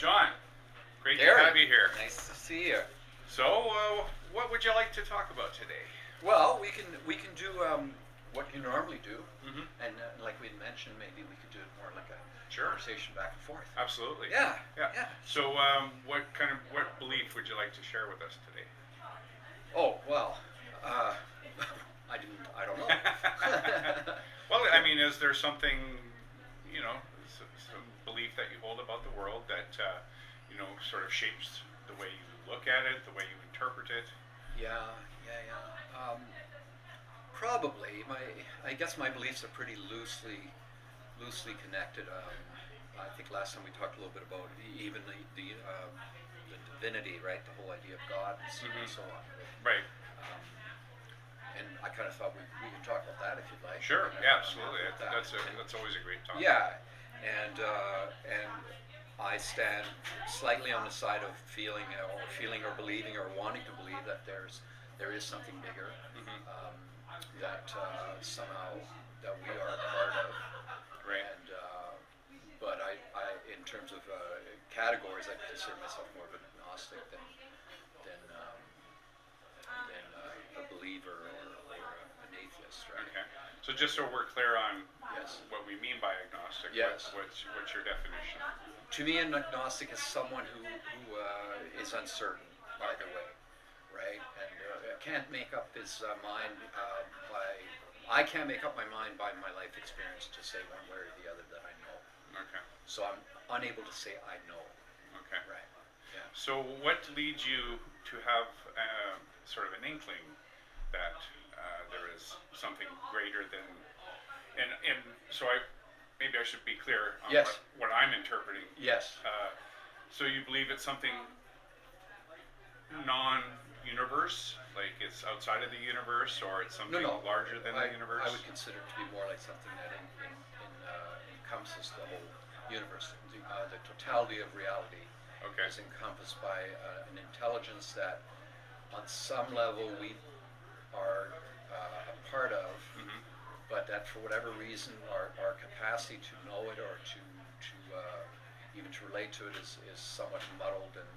John, great to Gary, have you here. nice to see you. So, what would you like to talk about today? Well, we can do what you normally do, Mm-hmm. and like we had mentioned, maybe we could do it more like a Sure. conversation back and forth. Absolutely. Yeah. Yeah. So, what belief would you like to share with us today? Oh well, I don't know. Well, I mean, is there something, some belief that you hold about the world that, sort of shapes the way you look at it, the way you interpret it? Yeah. Probably. I guess my beliefs are pretty loosely connected. I think last time we talked a little bit about even the divinity, right? The whole idea of God and so on. Right. And I kind of thought we could talk about that if you'd like. Sure. And, Yeah, absolutely. that. That's always a great topic. Yeah, and I stand slightly on the side of feeling or believing or wanting to believe that there is something bigger, Mm-hmm. that somehow that we are a part of. Right. And but I in terms of categories, I consider myself more of an agnostic than a believer or an atheist, right? Okay. So just so we're clear on Yes. what we mean by agnostic, Yes. what's your definition? To me, an agnostic is someone who is uncertain either way, right? And can't make up his mind I can't make up my mind by my life experience to say one way or the other that I know. Okay. So I'm unable to say I know. Okay. Right. Yeah. So what leads you to have sort of an inkling that there is something greater than, and so maybe I should be clear on Yes. what I'm interpreting. Yes. So you believe it's something non-universe, like it's outside of the universe, or it's something No. larger than the universe? I would consider it to be more like something that encompasses the whole universe. The totality of reality Okay. is encompassed by an intelligence that, on some level, we are a part of, Mm-hmm. but that for whatever reason, our capacity to know it or to even to relate to it is somewhat muddled and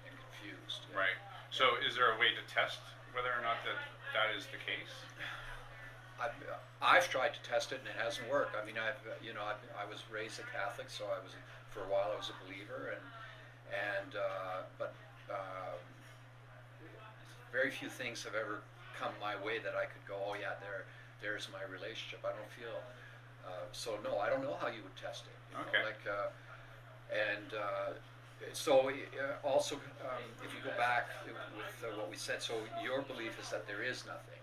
confused. Right. So is there a way to test whether or not that is the case? I've tried to test it and it hasn't worked. I mean, I was raised a Catholic, so for a while I was a believer, but very few things have ever come my way that I could go, oh yeah, there's my relationship. I don't feel so. No, I don't know how you would test it. Okay. Also, if you go back with what we said, so your belief is that there is nothing.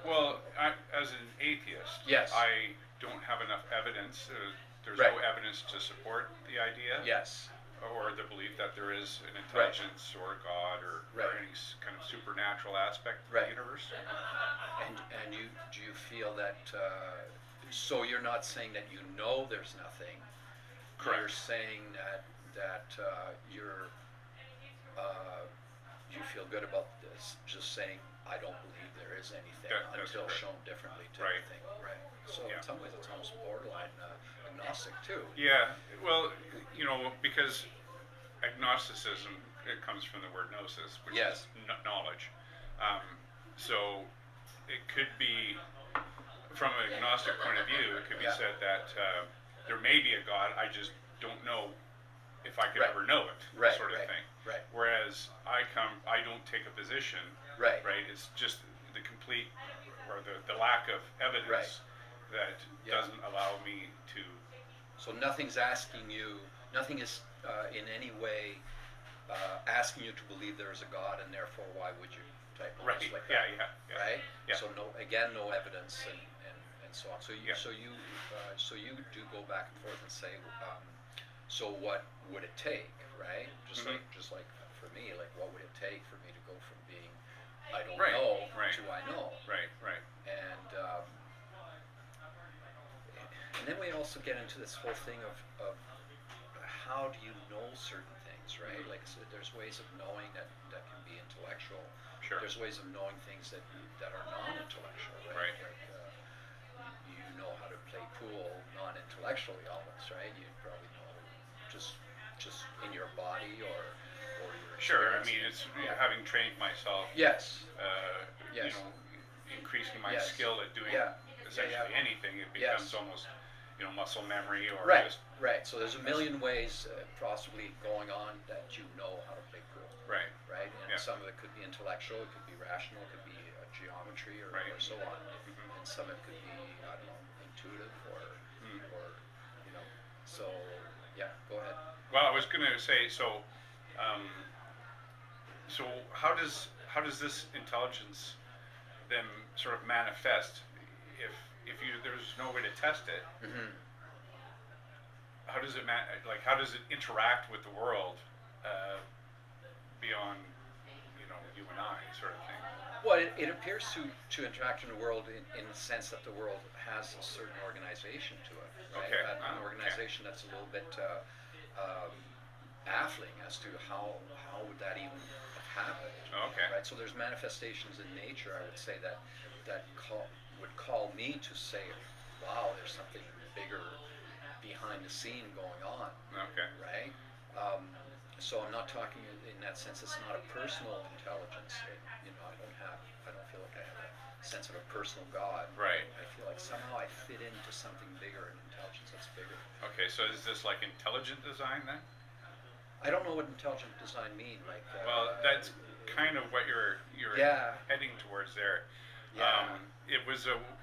Well, as an atheist, Yes. I don't have enough evidence. There's Right. no evidence to support the idea, Yes. or the belief that there is an intelligence or a God or Right. any kind of supernatural aspect of Right. the universe. And do you feel that? So you're not saying that you know there's nothing. Correct. You're saying that you feel good about this, just saying I don't believe there is anything That's until correct. shown differently type Right. of thing. Right. So Yeah. in some ways it's almost borderline agnostic too. Yeah. Well, because agnosticism, it comes from the word gnosis, which Yes. is knowledge. So it could be, from an agnostic point of view, it could be Yeah. said that there may be a God, I just don't know if I could Right. ever know it, Right, sort of right, thing. right. Whereas I don't take a position, Right. right? It's just the complete, or the lack of evidence that Yeah. doesn't allow me to. So nothing is in any way asking you to believe there is a God, and therefore why would you type of Right. like Yeah. that, Yeah. right? Yeah. So no evidence and so on. So you Yeah. so you do go back and forth and say, so what would it take, right? Mhm. Just like for me, like what would it take for me to go from being I don't Right, know right. to I know? Right. Right. And then we also get into this whole thing of how do you know certain things, right? Mhm. Like so there's ways of knowing that can be intellectual. Sure. There's ways of knowing things that are non-intellectual, right? Right. Like you know how to play pool non-intellectually almost, right? You probably know just just in your body or your Sure. I experience? mean, it's Yeah. having trained myself. Yes. You Yes. know, increasing my Yes. skill at doing Yeah. essentially anything, it Yes. becomes almost, muscle memory or Right. just Right. So there's a million ways possibly going on that you know how to play pool. right. Right. And Yeah. some of it could be intellectual, it could be rational, it could be geometry or, Right. or so on, Mhm. and some of it could be I don't know intuitive Mm. or you know. So yeah. Go ahead. Well, I was going to say um, so how does this intelligence then sort of manifest if there's no way to test it? Mm-hmm. How does it interact with the world beyond you and I sort of thing? Well, it appears to interact in the world in the sense that the world has a certain organization to it, right? Okay. An Okay. organization that's a little bit baffling as to how would that even have happened, Okay. right? So there's manifestations in nature, I would say, that would call me to say, wow, there's something bigger behind the scene going on, Okay. right? So I'm not talking in that sense. It's not a personal intelligence. I don't feel like I have a sense of a personal God. Right. I feel like somehow I fit into something bigger, an intelligence that's bigger. Okay. So is this like intelligent design then? I don't know what intelligent design mean. Like. Well, that's kind of what you're Yeah. heading towards there. Yeah.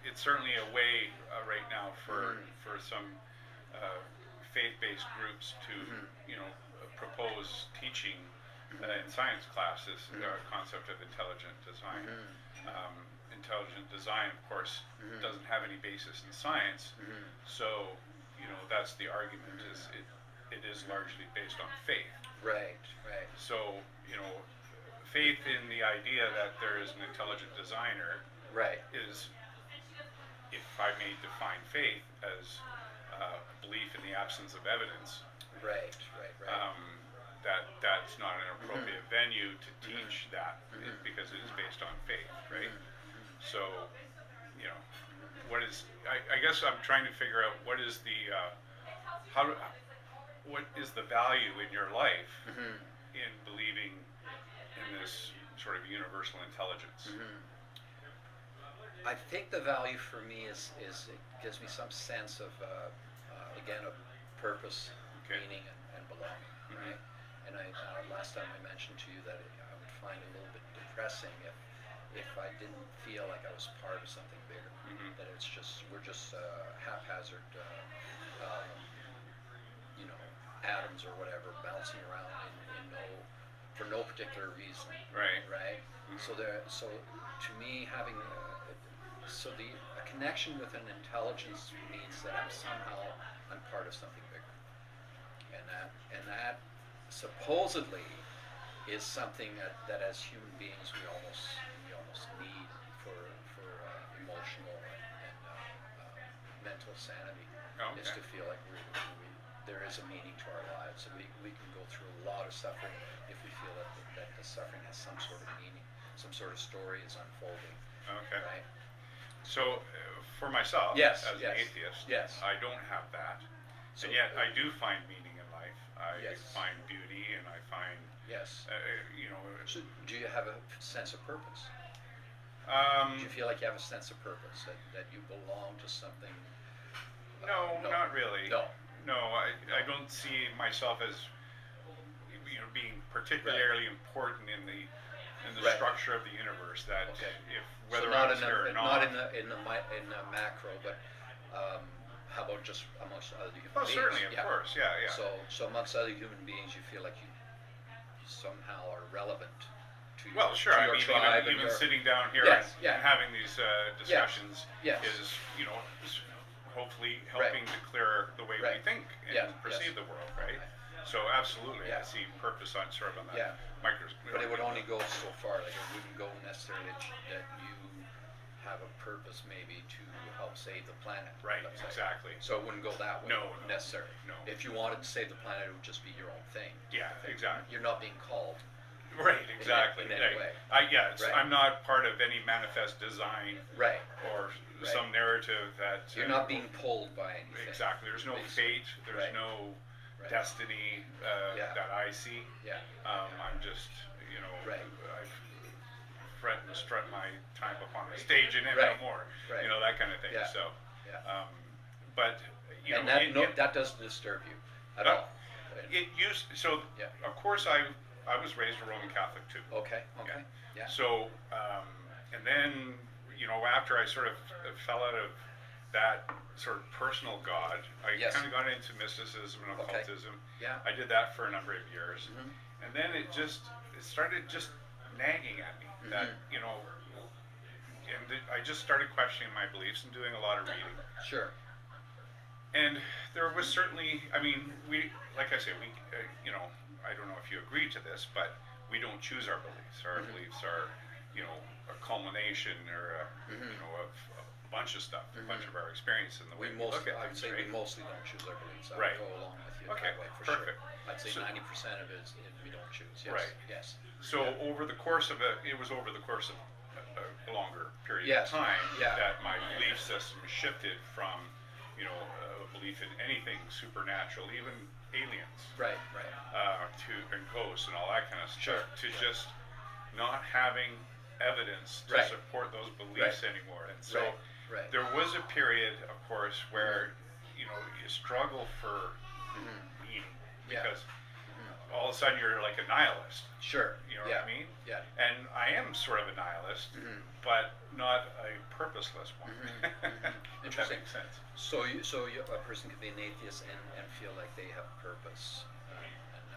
It's certainly a way right now for Mhm. for some faith-based groups to propose teaching in science classes the concept of intelligent design. Intelligent design, of course, doesn't have any basis in science, so that's the argument. Is it is largely based on faith. Right. Right. So faith in the idea that there is an intelligent designer Right. is, if I may define faith as belief in the absence of evidence, Right. Right. Right. that's not an appropriate venue to teach that because it is based on faith, right? So, what is? I guess I'm trying to figure out what is the what is the value in your life in believing in this sort of universal intelligence? I think the value for me is it gives me some sense of again of purpose, Okay. meaning, and belonging, right? And last time I mentioned to you that I would find it a little bit depressing if I didn't feel like I was part of something bigger. That we're just haphazard, atoms or whatever bouncing around for no particular reason. Right. Right. So to me having a connection with an intelligence means that I'm part of something bigger, and that supposedly is something that as human beings we almost need for emotional and mental sanity. Oh, Is okay. to feel like there is a meaning to our lives, and we can go through a lot of suffering if we feel that the suffering has some sort of meaning, some sort of story is unfolding. Okay. Right. So, for myself, Yes, as yes, an atheist, yes. I don't have that, So- and yet I do find meaning in life. I Yes. find beauty, and I find, Yes. So do you have a sense of purpose? Do you feel like you have a sense of purpose, that you belong to something? no, No. not really. No. No, I don't see myself as being particularly important in the Right. structure of the universe. That Okay. if So whether not I was here or not not. in the macro, but how about just amongst other human Well, beings? certainly, of Yeah. course, yeah. So amongst other human beings, you feel like you somehow are relevant to Well, sure. to I your mean, tribe even and your, sitting down here Yes, and, yeah. and having these discussions Yes. is, hopefully helping to clear the way we Right. think and Yes, perceive yes. the world, right? So absolutely, I Yeah. see purpose on sort of on that Yeah. micro. But it would only go so far. Like it wouldn't go necessarily that you have a purpose maybe to help save the planet. Right, let's say. exactly. So it wouldn't go that way. No, necessarily. no. If you wanted to save the planet, it would just be your own thing. Yeah, exactly. You're not being called. Right, exactly. in any way. Right. I'm not part of any manifest design Right. or Right. some narrative that You're not being pulled by anything. exactly. There's no basically. fate. There's Right. no right. destiny Yeah. that I see. Yeah. I'm just, you know, Right. I fret and strut my time upon the stage and then Right. no more. Right. You know, that kind of thing. Yeah. So, Yeah. but you And know, that doesn't disturb you at no, all. it used so. Yeah. Of course, I was raised a Roman Catholic too. Okay. Okay. Yeah. So, and then, you know, after I sort of fell out of that sort of personal God, I Yes. kind of got into mysticism and Okay. occultism. Yeah. I did that for a number of years, Mhm. and then it started just nagging at me that, Mhm. you know, I just started questioning my beliefs and doing a lot of reading. Sure. And there was certainly, I mean, like I say, you know, I don't know if you agree to this, but we don't choose our beliefs. Our Mhm. beliefs are, you know, a culmination or, Mhm. you know, of a bunch of stuff, a Mhm. bunch of our experience and the way we look at I would things, say right? we mostly don't choose our beliefs. I would Right. go along with you Okay, that way for perfect. sure. I'd say So- 90% of it is we don't choose. Yes. Right. Yes. So Yeah. over the course of it was over the course of a longer period Yes. of time Yeah. that my belief system shifted from, you know, a belief in anything supernatural, even aliens, Right. Right. and ghosts and all that kind of stuff, Sure, to sure. just not having evidence to Right. support those beliefs anymore. And so Right. Right. there was a period, of course, where you know you struggle for Mhm. meaning Yeah. because Mhm. all of a sudden you're like a nihilist. Sure. You know Yeah. what I mean? Yeah. And I am sort of a nihilist, Mhm. but not a purposeless one. Mhm. Mhm. If that Interesting. makes sense. So a person can be an atheist and feel like they have purpose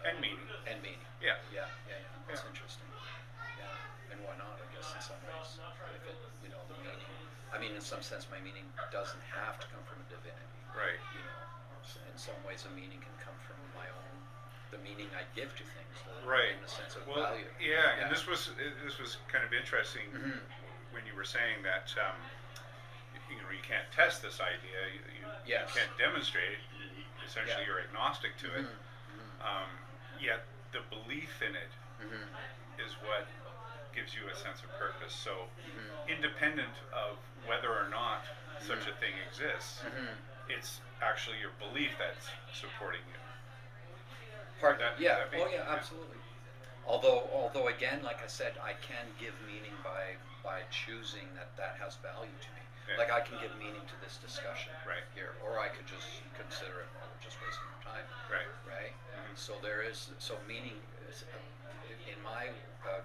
And meaning. and meaning. Yeah. Yeah. Yeah. Yeah. That's Yeah. interesting. Yeah. And why not? I guess in some ways, if it, you know, the meaning. I mean, in some sense, my meaning doesn't have to come from a divinity. Right. You know, in some ways, a meaning can come from my own, the meaning I give to things. Right. In the sense of Well, value. yeah, and this was kind of interesting Mhm. when you were saying that you know you can't test this idea, Yes. you can't demonstrate it. Essentially, Yeah. you're agnostic to it. Mhm. Mhm. Yet the belief in it Mhm. is what gives you a sense of purpose. So, Mhm. independent of whether or not such a thing exists, Mhm. it's actually your belief that's supporting you. Yeah. that Oh, make- yeah. yeah. Absolutely. Although again, like I said, I can give meaning by choosing that has value to me. Yeah. Like I can give meaning to this discussion Right. here, or I could just consider it, well, we're just wasting our time. Right. Right. Mhm. So meaning is, in my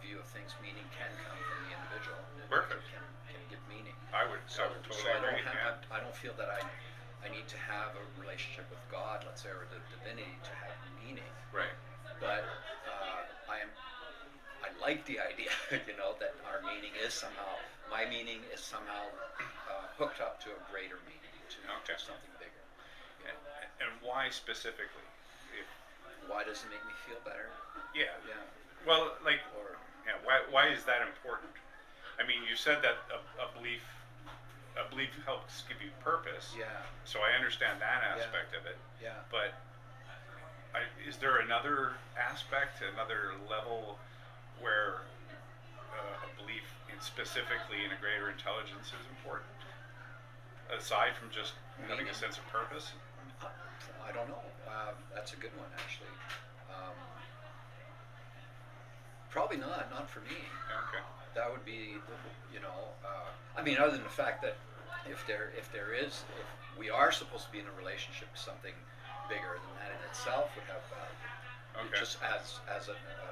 view of things, meaning can come from the individual. Perfect. Can give meaning. I would So totally I don't agree. have, I don't feel that I need to have a relationship with God, let's say, or the divinity to have meaning. Right. But I like the idea, you know, that our meaning is somehow, my meaning is somehow hooked up to a greater meaning, Okay. to something bigger. You know, And why specifically? If, why does it make me feel better? yeah. Yeah. Well, like, Or yeah. Why is that important? I mean, you said that a belief helps give you purpose. yeah, So I understand that aspect of it. yeah. But is there another aspect, another level where a belief specifically in a greater intelligence is important? Aside from just having Meaning. a sense of purpose? I don't know. That's a good one, actually. Probably not for me. Yeah, okay. That would be, you know, I mean, other than the fact that if we are supposed to be in a relationship with something bigger, then that in itself would have value. Okay. Just as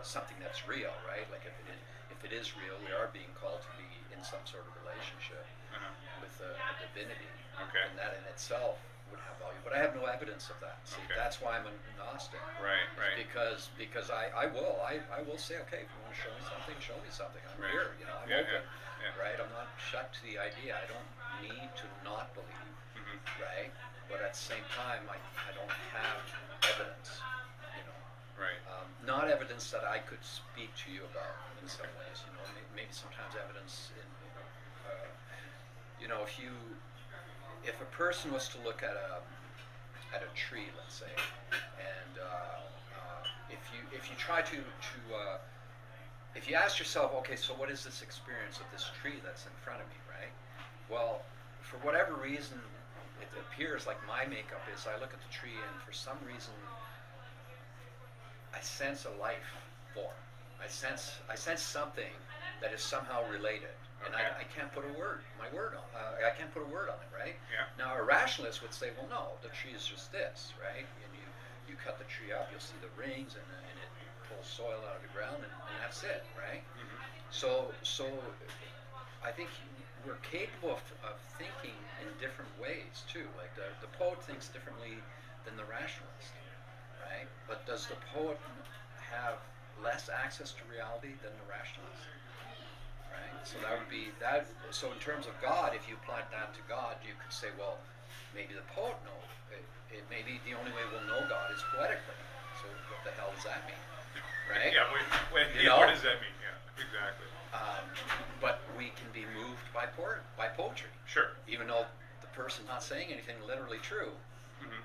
something that's real, right? Like if it is real, we are being called to be in some sort of relationship Uh-huh. with a divinity, Okay. and that in itself would have value. But I have no evidence of that. See, Okay. that's why I'm agnostic. Right. Right. Because I will say, okay, if you want to show me something, show me something. I'm Right. here, you know, I'm Yeah, open, yeah. right? I'm not shut to the idea. I don't need to not believe, Mhm. right? But at the same time, I don't have evidence, you know, Right. not evidence that I could speak to you about in some ways, you know, maybe sometimes evidence in, you know, if a person was to look at a tree, let's say, and if you try to if you ask yourself, okay, so what is this experience of this tree that's in front of me, right? Well, for whatever reason, it appears like my makeup is I look at the tree and for some reason I sense a life form. I sense something that is somehow related, and Okay. I can't put my word on. I can't put a word on it, right? Yeah. Now a rationalist would say, well, no, the tree is just this, right? And you cut the tree up, you'll see the rings, and it pulls soil out of the ground, and that's it, right? Hmm. So I think we're capable of thinking in different ways too. Like the poet thinks differently than the rationalist, right? But does the poet have less access to reality than the rationalist? Right? So that would be that. So in terms of God, if you applied that to God, you could say, well, maybe the poet knows. Maybe the only way we'll know God is poetically. So what the hell does that mean? Right? Yeah. What does that mean? Yeah. Exactly. But we can be moved by poetry, Sure. even though the person's not saying anything literally true. Hmm.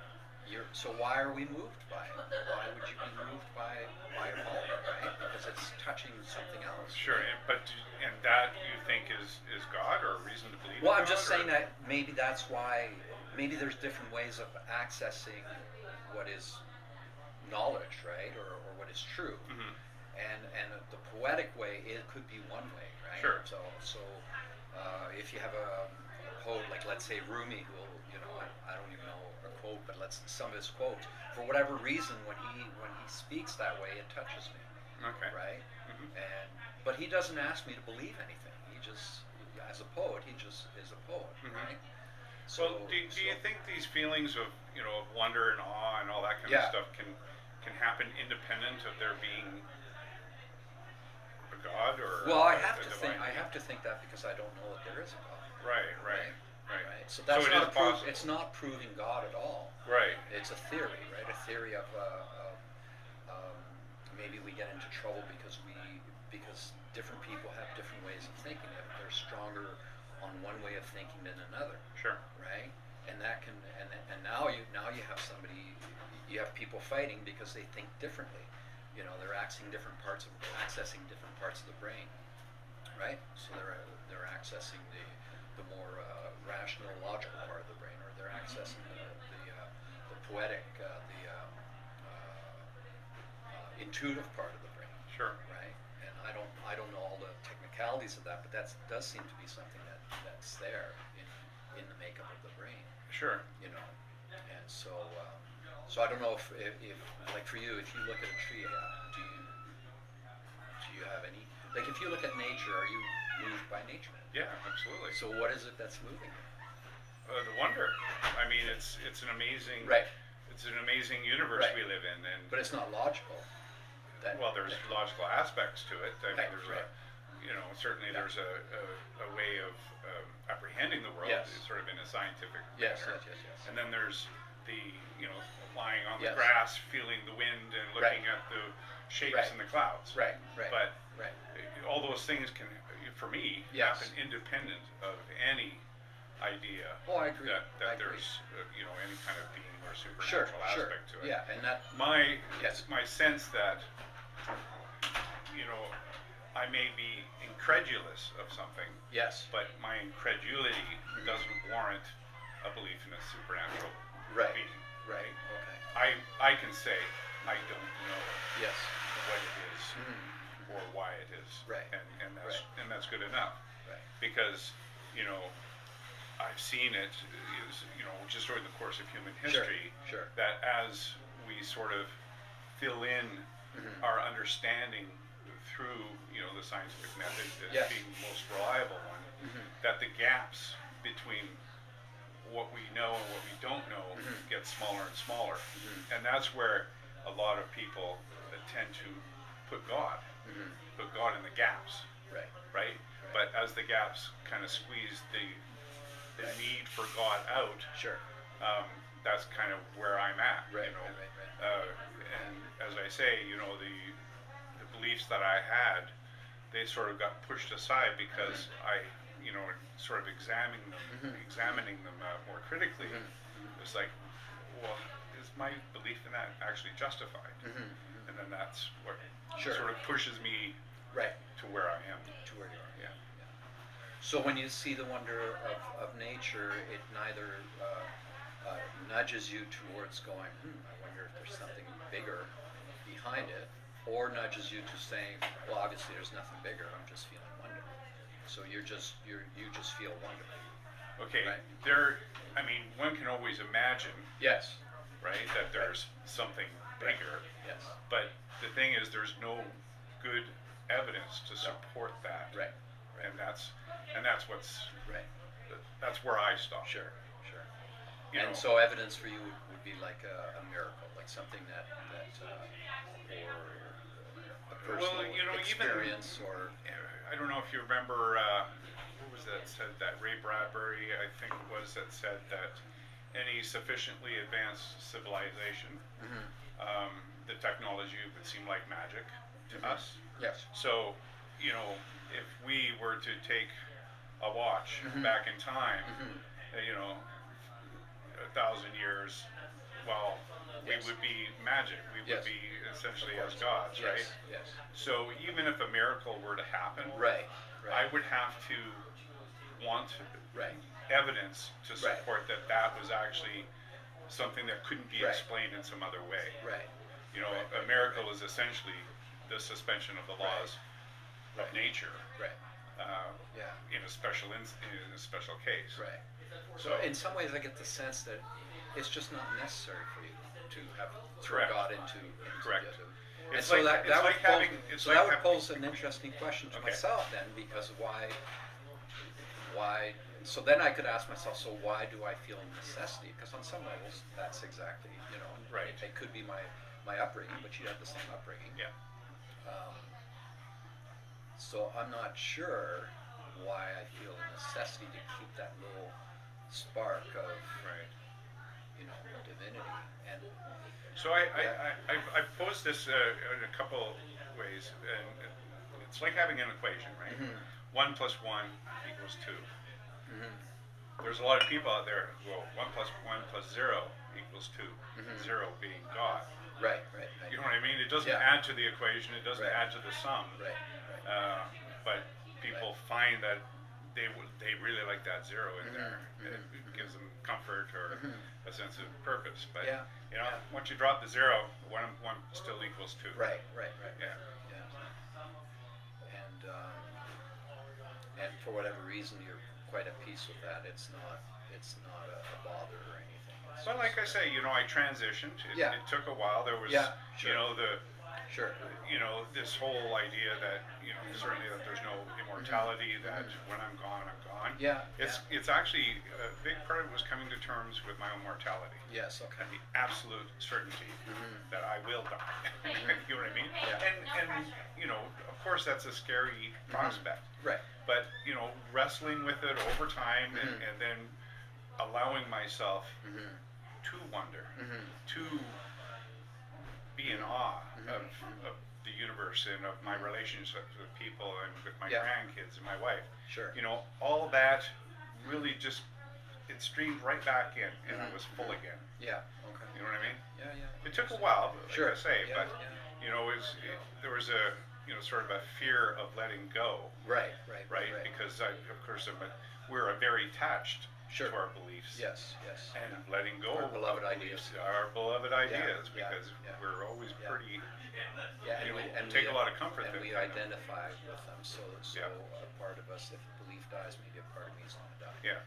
So why are we moved by it? Why would you be moved by a poem, right? Because it's touching something else. Sure. And that you think is God or a reason to believe? Well, in I'm just God, saying that maybe that's why. Maybe there's different ways of accessing what is knowledge, right, or what is true. Hmm. And the poetic way, it could be one way, right? Sure. So if you have a poet like, let's say, Rumi, who, I don't even know a quote, but some of his quotes, for whatever reason, when he speaks that way, it touches me, Okay. right? Hmm. But he doesn't ask me to believe anything. He just, as a poet, he just is a poet, Mhm. right? Well, do you think these feelings of wonder and awe and all that kind Yeah. of stuff can happen independent of there being a God or Well, I a have to divine think. I being? have to think that because I don't know that there is a God. Right. Right. So that's it not is possible. It's not proving God at all. Right. It's a theory, right? A theory of maybe we get into trouble because different people have different ways of thinking. They're stronger on one way of thinking than another, Sure. right? And that can and now you have you have people fighting because they think differently. They're accessing different parts of the brain, right? So they're accessing the more rational, logical part of the brain, or they're accessing the poetic, intuitive part of the brain, Sure. right? And I don't know all the technicalities of that, but that does seem to be something that's there in the makeup of the brain, Sure. And so I don't know if like for you, if you look at a tree, do you have any, like, if you look at nature, are you moved by nature? Yeah. Absolutely. So what is it that's moving you? The wonder. I mean, it's an amazing. Right. It's an amazing universe Right. we live in, and But it's not logical. well, there's logical aspects to it. I mean, Right, there's right. certainly Yeah. there's a way of apprehending the world, Yes. sort of in a scientific Yes, manner. yes. And then there's the lying on the Yes. grass, feeling the wind, and looking at the shapes Right. in the clouds. Right. But Right. all those things can, for me, Yes. happen independent of any idea Oh, I agree. that I agree. there's any kind of being or Sure. supernatural aspect to it. Yeah, and that. Yes. My sense that I may be incredulous of something, Yes. but my incredulity doesn't warrant a belief in a supernatural Right. being. Right. Okay. I can say I don't know Yes. what it is Mhm. or why it is, Right. and that's good enough, Right. because I've seen it just over the course of human history, Sure. that as we sort of fill in Mhm. our understanding through the scientific method as Yes. being the most reliable one, Mhm. that the gaps between what we know and what we don't know Mhm. get smaller and smaller, Mhm. and that's where a lot of people tend to put God in the gaps, Right. right? But as the gaps kind of squeeze the Right. need for God out, Sure. that's kind of where I'm at. Right. And as I say, the beliefs that I had, they sort of got pushed aside because I, sort of examining them more critically. It's like, well, is my belief in that actually justified? And then that's what Sure. sort of pushes me Right. to where I am. To where you are. Yeah. So when you see the wonder of nature, it neither nudges you towards going, I wonder if there's something bigger behind it, or nudges you to saying, well, obviously there's nothing bigger. I'm just feeling wonder. So you just feel wonder. Okay, right? I mean, one can always imagine, Yes. right, that there's something bigger. Yes. But the thing is, there's no good evidence to support that. Right. And that's what's right. That's where I stop. Sure. You know, so evidence for you would be like a miracle, like something that or a personal experience, or I don't know if you remember who was that said that, Ray Bradbury, I think it was, that said that any sufficiently advanced civilization, the technology would seem like magic to us. Yes. So, you know, if we were to take a watch back in time, you know, 1,000 years, well, we would be magic. We would be essentially as gods, right? Yes. So even if a miracle were to happen, right. I would have to want evidence to support that was actually something that couldn't be explained in some other way. Right. You know, a miracle is essentially the suspension of the laws of nature. Right. In a special case. Right. So in some ways, I get the sense that it's just not necessary for you to have throw God into Correct. the other. It's and so like, that would having, pose an interesting question to myself then, because why? So then I could ask myself, so why do I feel necessity? Because on some levels, that's exactly, you know, it could be my upbringing, but you have the same upbringing. Yeah. So I'm not sure why I feel a necessity to keep that little spark of, you know, divinity. And so I posed this in a couple ways, and it's like having an equation, right? 1 + 1 = 2. There's a lot of people out there who go 1 + 1 + 0 = 2. 0 being God. Right. You know what I mean? It doesn't add to the equation. It doesn't add to the sum. Right. But people find that they really like that 0 in there. It gives them comfort or a sense of purpose. But you know, once you drop the 0, 1 + 1 still equals 2. Right. Yeah. And for whatever reason, you're quite at peace with that. It's not a bother or anything. Well, like I say, you know, I transitioned. It took a while. There was, you know, you know, this whole idea that, you know, certainly that there's no immortality, that when I'm gone, I'm gone. It's actually a big part of it was coming to terms with my own mortality. Yes. Okay. And the absolute certainty that I will die. You know what I mean? Yeah. And you know, of course, that's a scary prospect. Right. But you know, wrestling with it over time, and then allowing myself to wonder, to be in awe of the universe and of my relationships with people and with my grandkids and my wife. Sure. You know, all of that really just, it streamed right back in, and I was full again. Yeah. Okay. You know what I mean? Yeah. It took a while, like I say, Yeah, but you know, there was a, you know, sort of a fear of letting go. Right. Because of course, we're very attached to our beliefs. Yes. And letting go Our beloved of ideas. our beloved ideas, Yeah. because we're always pretty. And we take a lot of comfort and that we identify with them. So a part of us, if belief dies, maybe a part of me is going to die. Yeah.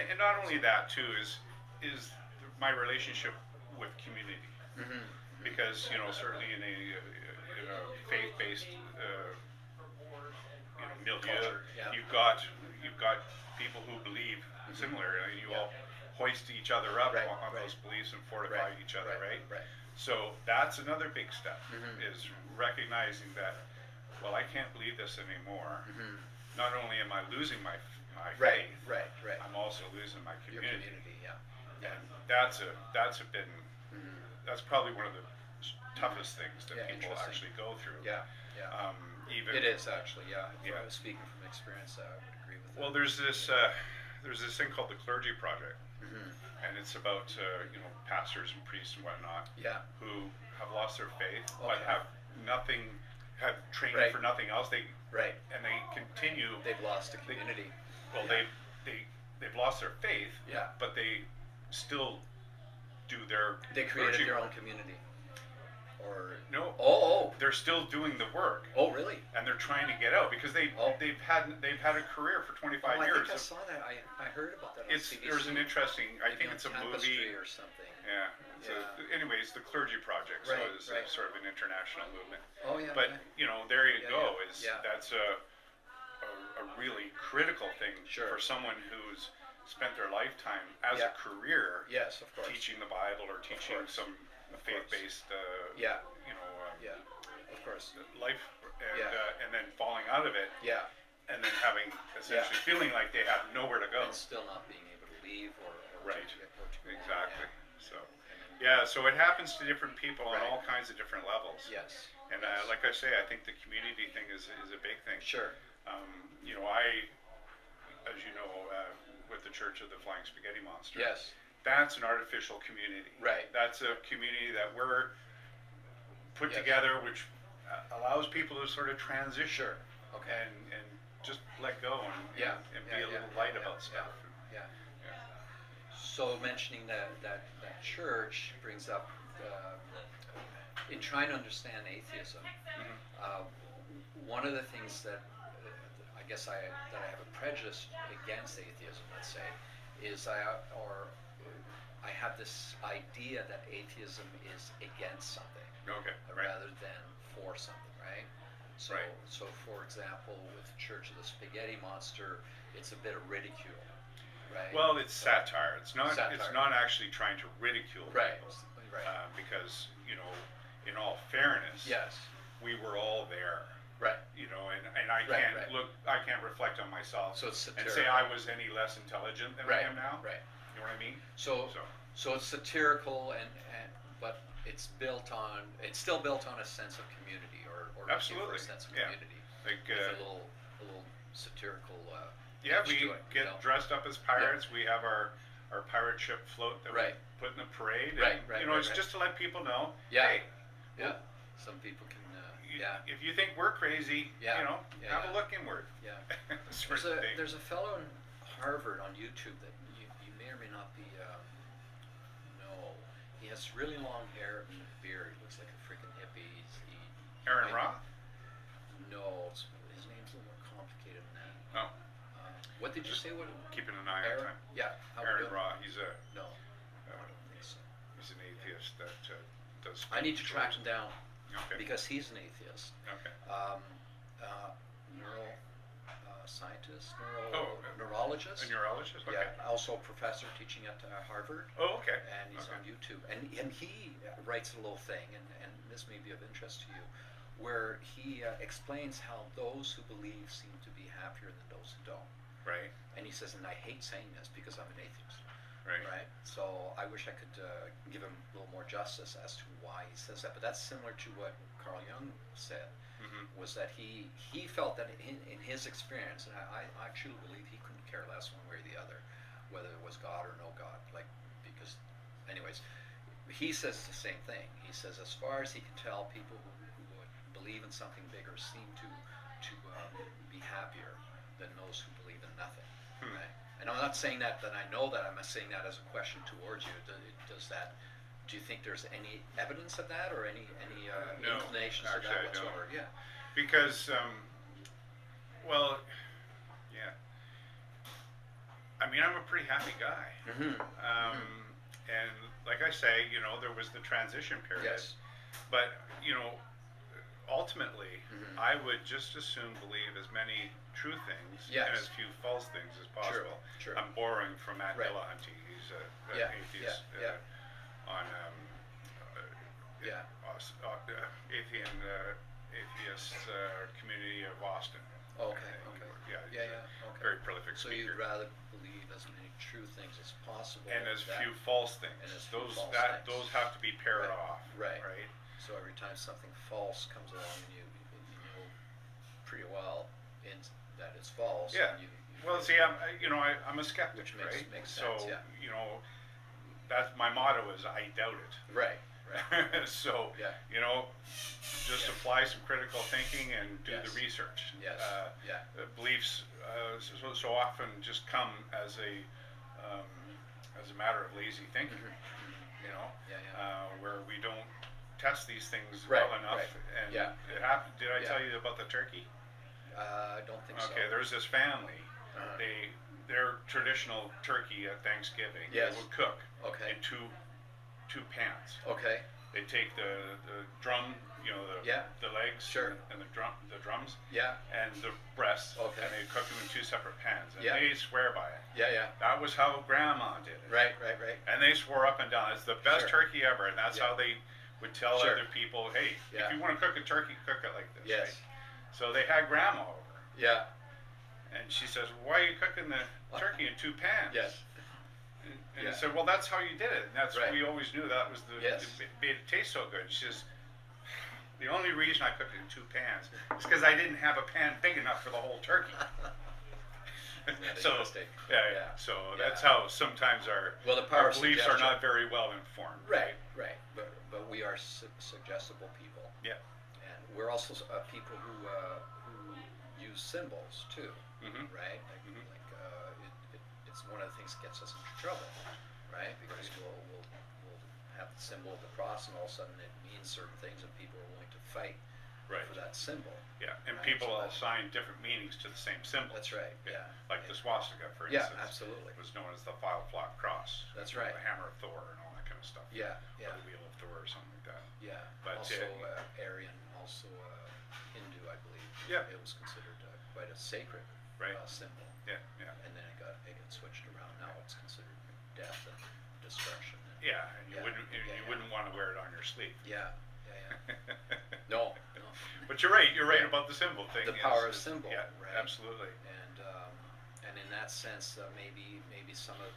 And not only that too is my relationship with community. Because you know, certainly in a faith-based milieu, Culture, you've got people who believe similar, and you all hoist each other up on those beliefs and fortify each other, right? So that's another big step, is recognizing that, well, I can't believe this anymore. Not only am I losing my faith, I'm also losing my community. Your community, And that's been that's probably one of the toughest things that people actually go through. Even it is actually, If I was speaking from experience, I would agree with that. Well, there's this thing called the Clergy Project, and it's about you know, pastors and priests and whatnot who have lost their faith but have trained for nothing else. And they continue. They've lost a community. They've lost their faith. But they still do their. They created clergy their work. own community. or No, oh they're still doing the work, oh really? and they're trying to get out because Oh. they've had a career for 25 I years. think I saw that. I heard about that on CBC. There's an interesting. I Maybe think on it's a Tapestry movie. or something. Yeah. So, Yeah. anyways, the Clergy Project. So Right, it's right. sort of an international movement. Oh yeah. But yeah. there you Yeah, go. yeah, Is yeah. that's a really critical thing Sure. for someone who's spent their lifetime as Yeah. a career Yes, of course. teaching the Bible or teaching course. some faith-based, Yeah. you know, Yeah. Of course. life, and Yeah. and then falling out of it, Yeah. and then having essentially feeling like they have nowhere to go. And still not being able to leave or Right. to go on, Exactly. So. And Yeah, so it happens to different people on Right. all kinds of different levels. yes. And yes. like I say, I think the community thing is a big thing. Sure. You know, as you know, with the Church of the Flying Spaghetti Monster, Yes. that's an artificial community. Right. That's a community that we're put Yes. together, which allows people to sort of transition Sure. Okay. and just let go and Yeah. and Yeah, be a yeah, little light yeah, about yeah, stuff. Yeah. Yeah. So mentioning that church brings up in trying to understand atheism. One of the things that I guess I have a prejudice against atheism, let's say, is I have this idea that atheism is against something Okay. Right. rather than for something, right? So, Right. so for example, with the Church of the Spaghetti Monster, it's a bit of ridicule, right? Well, it's satire. It's not. Satire. It's not actually trying to ridicule Right. people, Right. because in all fairness, Yes. we were all there. Right. And I Right, can't right. I can't reflect on myself So it's and satirical. say I was any less intelligent than I Right. am now. Right. You know what I mean? So So so it's satirical but it's still built on a sense of community or looking for Absolutely, a sense of yeah. community like with a little satirical yeah, edge we to it, get dressed up as pirates. We have our pirate ship float that Right. we put in a parade. Right, And, right, it's right. just to let people know. Yeah. Hey, Yeah. Some people can if you think we're crazy, Yeah. Yeah, have yeah. a look inward. yeah. Sort of thing. There's a fellow in Harvard on YouTube that you may or may not be know. He has really long hair and a beard. He looks like a freaking hippie. Aaron Roth? No, his name's a little more complicated than that. Oh, What did you say? What? keeping an eye on Aaron? time. Yeah. How Aaron we doing? Roth, he's No, I don't think so. an atheist that does. I need to track him down Okay. because he's an atheist. Okay. Neuro scientist, A neurologist. neurologist. Okay. Yeah, also a professor teaching at Harvard. Oh, okay. And he's Okay. on YouTube, and he writes a little thing, and this may be of interest to you, where he explains how those who believe seem to be happier than those who don't. Right. And he says, and I hate saying this because I'm an atheist, Right. right? So I wish I could give him a little more justice as to why he says that. But that's similar to what Carl Jung said, was that he felt that in his experience, and I actually believe he couldn't care less one way or the other, whether it was God or no God, because, anyways, he says the same thing. He says, as far as he can tell, people who believe in something bigger seem to be happier than those who believe in nothing. Right? And I'm not saying that I know that. I'm saying that as a question towards you. Do you think there's any evidence of that, or any No, inclinations of actually, I that whatsoever? don't. Yeah. Because, well, yeah. I mean, I'm a pretty happy guy. And like I say, there was the transition period. Yes. But, ultimately, I would just as soon believe as many true things Yes. and as few false things as possible. Sure. I'm borrowing from Matt Right. Dillahunty. He's an Yeah, atheist yeah. on Yeah. atheist community of Austin. Okay. Yeah, he's Yeah. a Yeah. Okay. very prolific So speaker. you'd rather believe as many true things as possible, And as that- few false things. and as few Those false things. those have to be paired Right. off. Right. Right. So every time something false comes along, and you know pretty well that it's false. Yeah. And you Well, feel- see, I'm a skeptic, Which makes- right? makes so, sense, yeah. That's my motto is I doubt it. Right. So, Yeah. just Yeah. apply some critical thinking and do Yes. the research. Yes. Yeah. Beliefs so often just come as a matter of lazy thinking. Yeah. Where we don't test these things Right, well enough. right. And Yeah. it happened. Did I Yeah. tell you about the turkey? I don't think so. Okay, there's this family. Uh-huh. Their traditional turkey at Thanksgiving. Yes. They would cook Okay. in two pans. Okay. They take the drum, Yeah. the legs, Sure. and the drums, Yeah. and the breasts, Okay. and they cook them in two separate pans, and Yeah. they swear by it. Yeah. Yeah. That was how Grandma did it. Right. Right. Right. And they swore up and down, it's the best Sure. turkey ever, and that's Yeah. how they would tell Sure. other people, hey, Yeah. if you want to cook a turkey, cook it like this. Yes. Right? So they had Grandma over, Yeah. and she says, why are you cooking the turkey in two pans? Yes. And Yeah. I said, well, that's how you did it. And that's Right. we always knew that was Yes. it made it taste so good. She says, the only reason I cooked it in two pans is because I didn't have a pan big enough for the whole turkey. Isn't that So interesting? yeah. Yeah. So Yeah. that's how sometimes our power of beliefs are suggestion. not very well informed. Right. Right. But we are suggestible people. Yeah. And we're also people who use symbols too, Mm-hmm. right? It's one of the things that gets us into trouble, right? Because we'll have the symbol of the cross, and all of a sudden it means certain things, and people are willing to fight Right. for that symbol. Yeah. And Right, people so will that- assign different meanings to the same symbol. That's right. Yeah. Like the swastika, for Yeah, instance. absolutely. Was known as the file flop cross. That's right. The hammer of Thor and all that kind of stuff. Yeah. Yeah. Or the wheel of Thor or something like that. Yeah. But, also Aryan, also Hindu, I believe. Yeah. It was considered quite a sacred Right. symbol. Yeah. Yeah. And then it got switched around. Now it's considered death and destruction. And Yeah, and you Yeah, wouldn't wouldn't want to wear it on your sleeve. yeah. No. But you're right Yeah. about the symbol thing. The yes, power of it's- symbol, Yeah, right? absolutely. And in that sense, maybe some of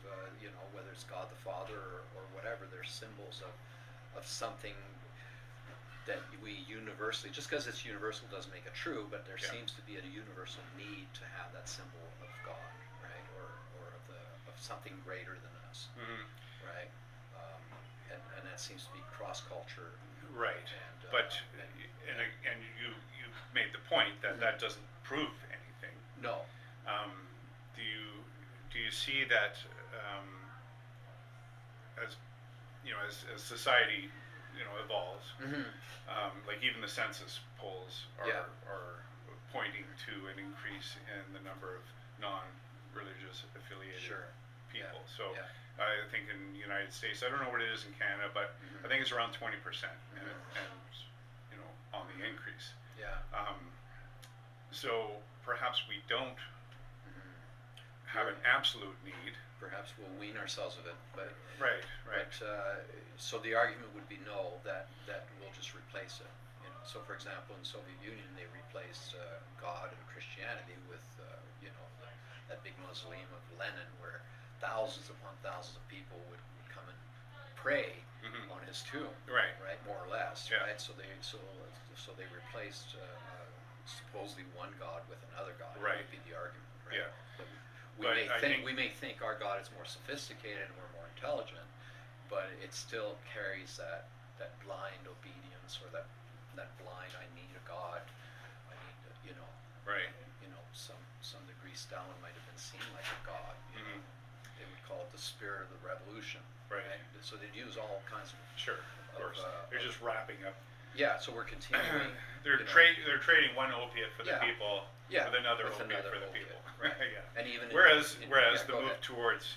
whether it's God the Father or whatever, they're symbols of something that we universally, just because it's universal doesn't make it true, but there Yeah. seems to be a universal need to have that symbol of God, right, or of something greater than us, Mm-hmm. right, and that seems to be cross culture, Right, and but and you made the point that that doesn't prove anything. no, Do you see that as as society evolves, like even the census polls Yeah. are pointing to an increase in the number of non-religious affiliated sure, people. Yeah. So Yeah. I think in the United States, I don't know what it is in Canada, but I think it's around 20%, and on the increase. yeah, So perhaps we don't have an absolute need. perhaps we'll wean ourselves of it, but. Right. But, so the argument would be no, that we'll just replace it. So for example, in the Soviet Union, they replaced God and Christianity with, that big mausoleum of Lenin, where thousands upon thousands of people would come and pray Mhm. on his tomb, Right. more or less, Yeah. right? So they replaced supposedly one God with another God. Right. That would be the argument, right? Yeah. But But I think- we may think our God is more sophisticated and we're more intelligent, but it still carries that blind obedience, or that blind, I need a God, I need Right. some degree Stalin might have been seen like a God. Mhm. They would call it the spirit of the revolution. Right. So they'd use all kinds of. Sure. Of course. They're just wrapping up. Yeah. So we're continuing. They're you know, they're trading one opiate for the Yeah. people Yeah, with another with opiate another for the opiate, people. right. Yeah. And even Whereas yeah, the go move ahead. towards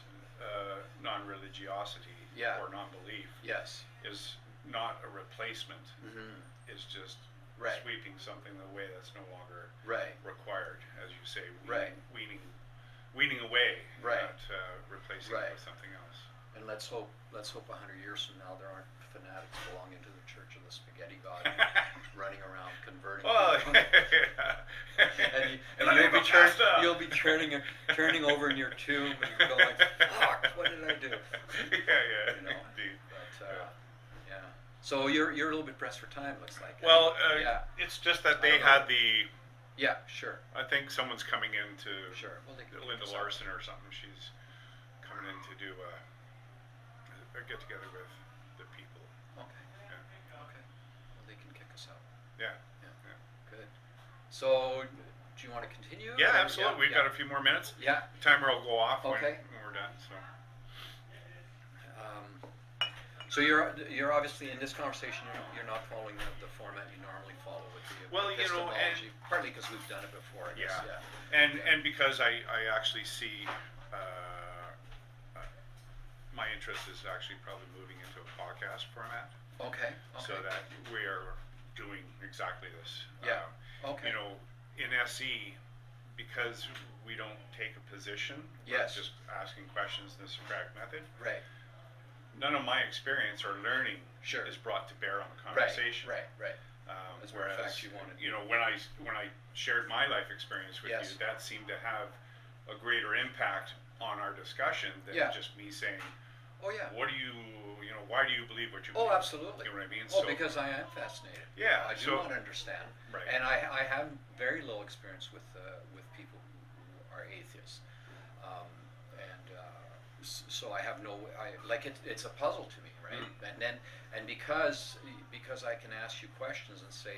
non-religiosity Yeah. or non-belief Yes. is not a replacement. Mm-hmm. It's just Right. sweeping something away that's no longer Right. required, as you say, Right. weaning away, Right. not replacing Right. it with something else. And let's hope 100 years from now there aren't fanatics belonging to the Church of the Spaghetti God running around converting. Well, people. yeah. and Let me you'll be go past up. you'll be turning over in your tomb and going, "Fuck, what did I do?" Yeah, But indeed. yeah. So you're a little bit pressed for time, looks like. Well, yeah, it's just that I they don't know. had the. yeah, sure, I think someone's coming in to. sure. Well, they can Linda pick us up. Larson or something. She's coming in to do a get together with the people. Okay. Yeah. Okay. Well, they can kick us out. Yeah. Good. So, do you want to continue? Yeah, or- absolutely. We've got a few more minutes. Yeah. The timer will go off Okay. when we're done. So. So you're obviously in this conversation. You're not following the format you normally follow with the Well, you know, epistemology. Partly because we've done it before. I guess. Yeah. Yeah. And because I actually see my interest is actually probably moving into a podcast format. Okay. So that we are doing exactly this. Yeah. Okay. You know, in SE, because we don't take a position, Yes. we're just asking questions in the Socratic method. Right. None of my experience or learning Sure. is brought to bear on the conversation. Right. As a matter of Whereas, fact, you wanted. you know, when I shared my life experience with Yes. you, that seemed to have a greater impact on our discussion than Yeah. just me saying, Oh yeah. what do you know, why do you believe what you believe? Oh, absolutely. You know what I mean? Oh, because I am fascinated. Yeah, I do so- want to understand. Right. And I have very little experience with people who are atheists, so I have no. It's a puzzle to me, right? And because I can ask you questions and say,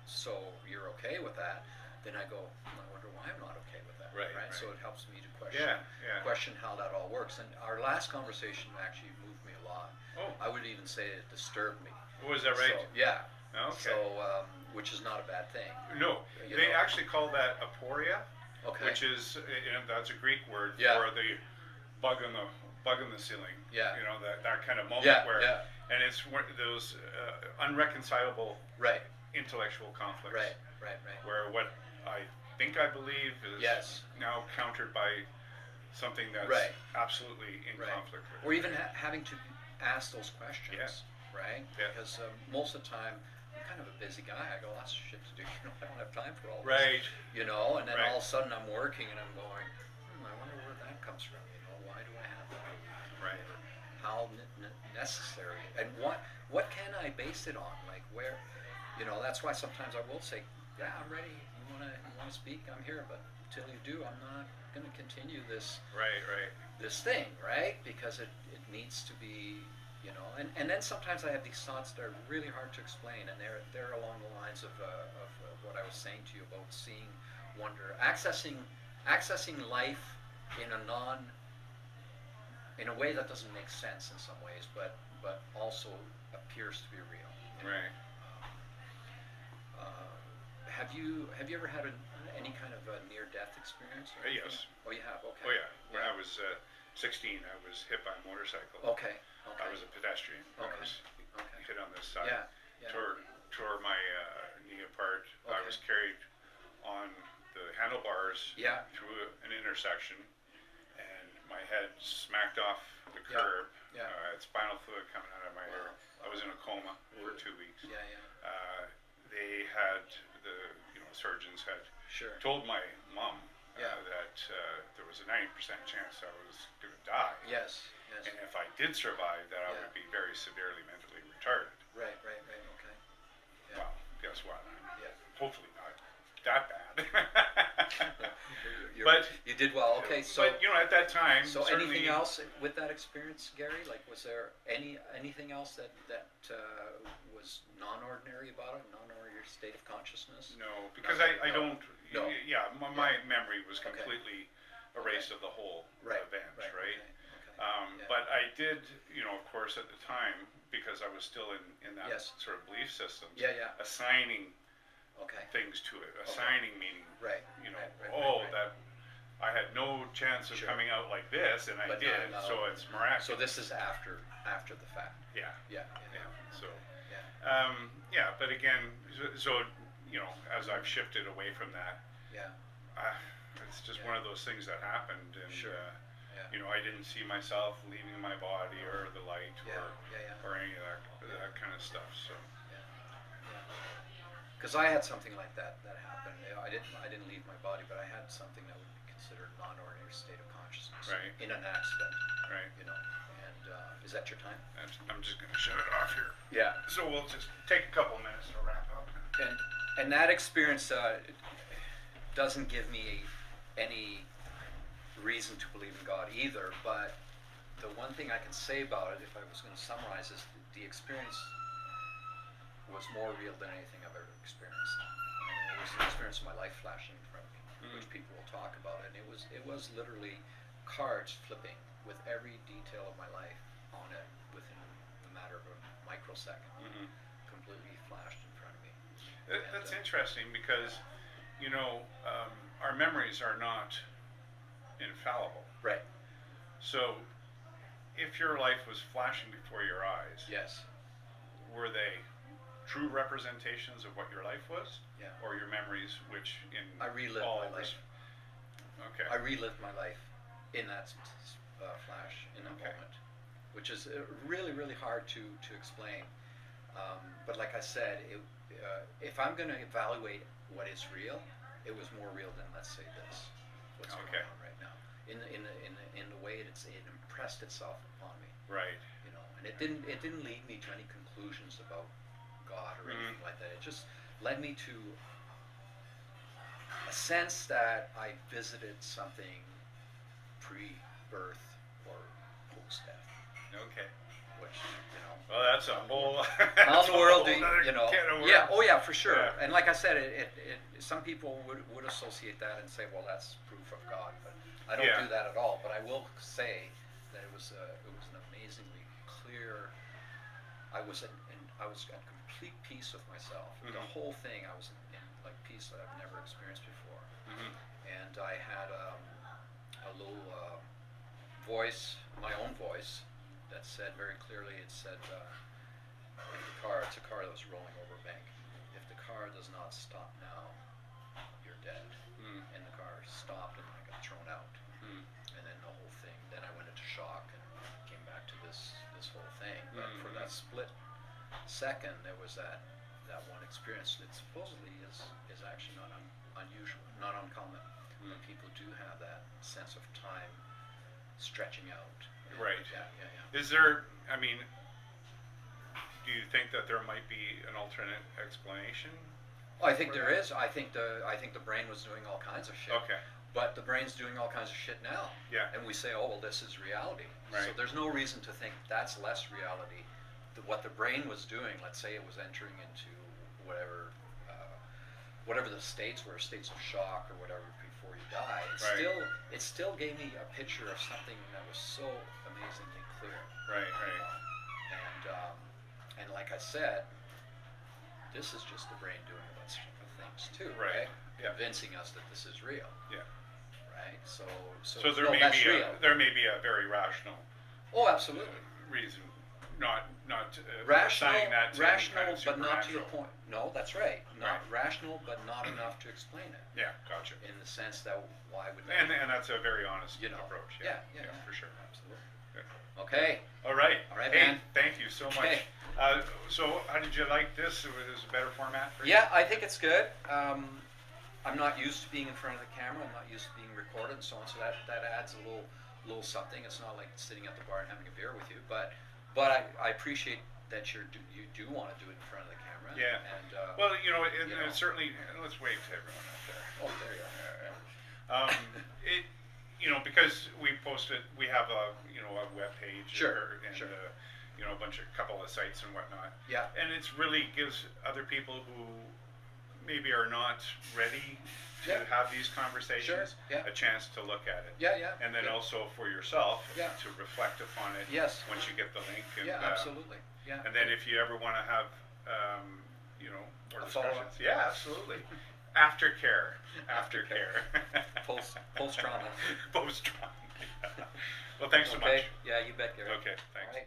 so you're okay with that, then I go, I wonder why I'm not okay with that, Right. So it helps me to Yeah. question how that all works. And our last conversation actually moved me a lot. Oh, I would even say it disturbed me. was that right? So, yeah. Okay. So, which is not a bad thing. No, You they know. actually call that aporia, Okay. which is, and that's a Greek word Yeah. for the bug on the ceiling. Yeah. You know, that kind of moment Yeah, where, yeah. and it's one of those unreconcilable Right. intellectual conflicts. Right. Where what I think I believe is Yes. now countered by something that's Right. absolutely in Right. conflict with Or it. even having to ask those questions. Yeah. Right. Yeah. Because most of the time, I'm kind of a busy guy. I got lots of shit to do. I don't have time for all this. Right. And then Right. all of a sudden I'm working and I'm going, I wonder where that comes from. Why do I have that? Right. How necessary, and what can I base it on? Like where, that's why sometimes I will say, yeah, I'm ready. You wanna speak? I'm here. But until you do, I'm not going to continue this thing, right? Because it needs to be, and then sometimes I have these thoughts that are really hard to explain, and they're along the lines of what I was saying to you about seeing wonder, accessing life in a way that doesn't make sense in some ways, but also appears to be real. Right. Have you ever had any kind of a near-death experience? Yes. Oh, you have. Okay. Oh yeah. When I was 16, I was hit by a motorcycle. Okay. I was a pedestrian. I was hit on this side. Yeah. Tore my knee apart. I Okay. was carried on the handlebars Yeah. through an intersection, and my head smacked off the Yeah. curb. Yeah. I had spinal fluid coming out of my ear. Wow. I was in a coma for 2 weeks. Yeah. They had surgeons had Sure. told my mom Yeah. that there was a 90% chance I was going to die. Yes. And if I did survive, that I Yeah. would be very severely mentally retarded. Right. Okay. Yeah. Well, guess what? Yeah. Hopefully not that bad. You're- But you did well. Okay. So. but at that time, So certainly, anything else with that experience, Gary? Like, was there anything else that was non-ordinary about it? Non-ordinary state of consciousness? No, because No, I no, don't. no. Yeah, my memory was Okay. completely erased of the whole Right. event, right? Okay. Yeah. But I did, of course, at the time, because I was still in that Yes. sort of belief system, Yeah. assigning Okay. things to it, assigning meaning. Right. Right. That I had no chance of Sure. coming out like this, and I But did, no. so it's miraculous. So this is after the fact. Yeah. Yeah. So, Yeah. but again, so as I've shifted away from that, Yeah. it's just Yeah. one of those things that happened, and Sure. Yeah. I didn't see myself leaving my body or the light Yeah. or any of that kind of stuff. So, Because I had something like that happened. I didn't leave my body, but I had something that would be considered non-ordinary state of consciousness Right. in an accident. right, And is that your time? and I'm just going to shut it off here. Yeah. So we'll just take a couple minutes to wrap up. And that experience doesn't give me any reason to believe in God either. But the one thing I can say about it, if I was going to summarize, is the experience was more real than anything I've ever experienced. And it was the experience of my life flashing in front of me, which people will talk about. And it was literally cards flipping with every detail of my life on it within the matter of a microsecond. Mm-hmm. Completely flashed in front of me. That's interesting because, our memories are not infallible. Right. So, if your life was flashing before your eyes, Yes. were they true representations of what your life was, Yeah. or your memories, which in I relived all my life. Okay. I relived my life in that flash, in that Okay. moment, which is really, really hard to explain. But like I said, if I'm going to evaluate what is real, it was more real than, let's say, what's Okay. going on right now. In the way it impressed itself upon me, Right. and it didn't lead me to any conclusions about God or anything like that. It just led me to a sense that I visited something pre-birth or post-death, Okay. which Well, that's a whole. how in the world do other you know? can of Yeah, worms. oh yeah, for sure. Yeah. And like I said, some people would associate that and say, well, that's proof of God, but I don't Yeah. do that at all. But I will say that it was an amazingly clear. I was at complete peace with myself. Mhm. The whole thing, I was in like peace that I've never experienced before. Mhm. And I had a little voice, my own voice, that said very clearly, it said, it's a car that was rolling over a bank. If the car does not stop now, you're dead. Mm. And the car stopped and I got thrown out. Mm. And then the whole thing, then I went into shock and came back to this whole thing. But for that split second, there was that one experience that supposedly is actually not unusual, not uncommon. Mm. That people do have that sense of time stretching out. Right. Yeah. Is there? I mean, do you think that there might be an alternate explanation? Oh, I think for there that? is. I think the brain was doing all kinds of shit. Okay. But the brain's doing all kinds of shit now. Yeah. And we say, oh, well, this is reality. Right. So there's no reason to think that's less reality. What the brain was doing, let's say it was entering into whatever the states were, states of shock or whatever before you die. It still gave me a picture of something that was so amazingly clear. Right. And like I said, this is just the brain doing a bunch of things too, Right. right? Yeah. Convincing us that this is real. Yeah. Right. So there no, may that's be real. there may be a very rational Oh, absolutely. reason, not Rational, assigning that to any kind of but not to the supernatural. point. No, that's right. Not Right. rational, but not enough to explain it. Yeah, gotcha. In the sense that why would And that's a very honest approach. Yeah, for sure. Absolutely. Yeah. Okay. All right. All right, Hey, man. thank you so Okay. much. So, how did you like this? Was this a better format for you? Yeah, I think it's good. I'm not used to being in front of the camera. I'm not used to being recorded and so on. So that adds a little something. It's not like sitting at the bar and having a beer with you, but I appreciate that you do want to do it in front of the camera. Yeah. And Well, it certainly. Let's wave to everyone out there. oh, there you are. Because we posted, we have a web page. Sure, And sure. a couple of sites and whatnot. Yeah. And it's really gives other people who maybe are not ready to Yeah. have these conversations Yeah. a chance to look at it. Yeah. And then yeah. also for yourself Yeah. to reflect upon it. Yes. Once you get the link. And, Yeah, absolutely. Yeah. And then if you ever want to have, more A follow-up. discussions. Yeah, absolutely. Aftercare. Aftercare. Post trauma. Post trauma. Well, thanks so Okay. much. Yeah, you bet, Gary. Okay, thanks. All right.